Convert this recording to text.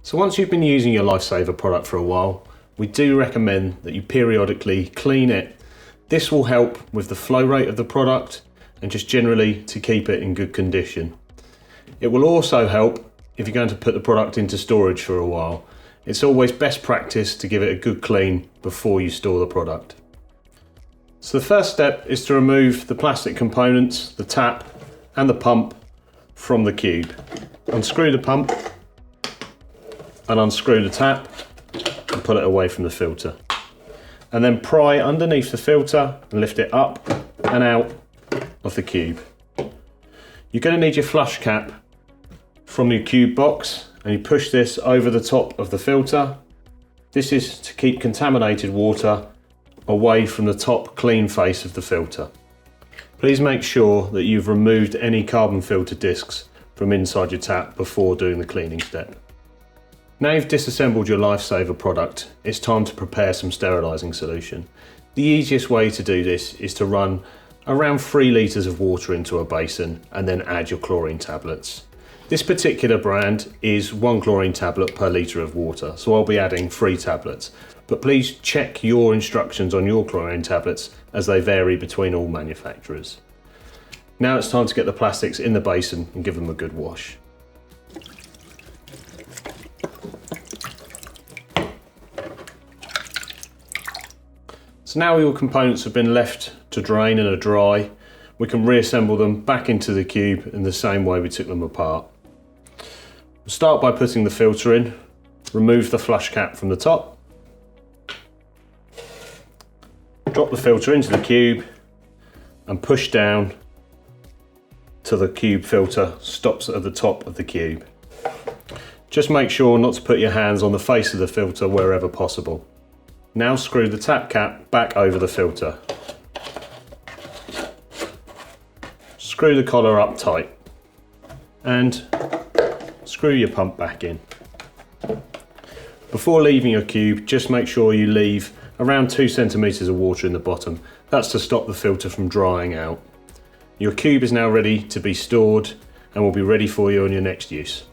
So once you've been using your LifeSaver product for a while, we do recommend that you periodically clean it. This will help with the flow rate of the product and just generally to keep it in good condition. It will also help if you're going to put the product into storage for a while. It's always best practice to give it a good clean before you store the product. So the first step is to remove the plastic components, the tap and the pump from the cube. Unscrew the pump and unscrew the tap and pull it away from the filter. And then pry underneath the filter and lift it up and out of the cube. You're going to need your flush cap from your cube box, and you push this over the top of the filter. This is to keep contaminated water away from the top clean face of the filter. Please make sure that you've removed any carbon filter discs from inside your tap before doing the cleaning step. Now you've disassembled your LifeSaver product, it's time to prepare some sterilising solution. The easiest way to do this is to run around 3 litres of water into a basin and then add your chlorine tablets. This particular brand is 1 chlorine tablet per litre of water, so I'll be adding 3 tablets. But please check your instructions on your chlorine tablets as they vary between all manufacturers. Now it's time to get the plastics in the basin and give them a good wash. So now all components have been left to drain and are dry, we can reassemble them back into the cube in the same way we took them apart. We'll start by putting the filter in, remove the flush cap from the top, drop the filter into the cube and push down till the cube filter stops at the top of the cube. Just make sure not to put your hands on the face of the filter wherever possible. Now screw the tap cap back over the filter. Screw the collar up tight and screw your pump back in. Before leaving your cube, just make sure you leave around 2 centimetres of water in the bottom. That's to stop the filter from drying out. Your cube is now ready to be stored and will be ready for you on your next use.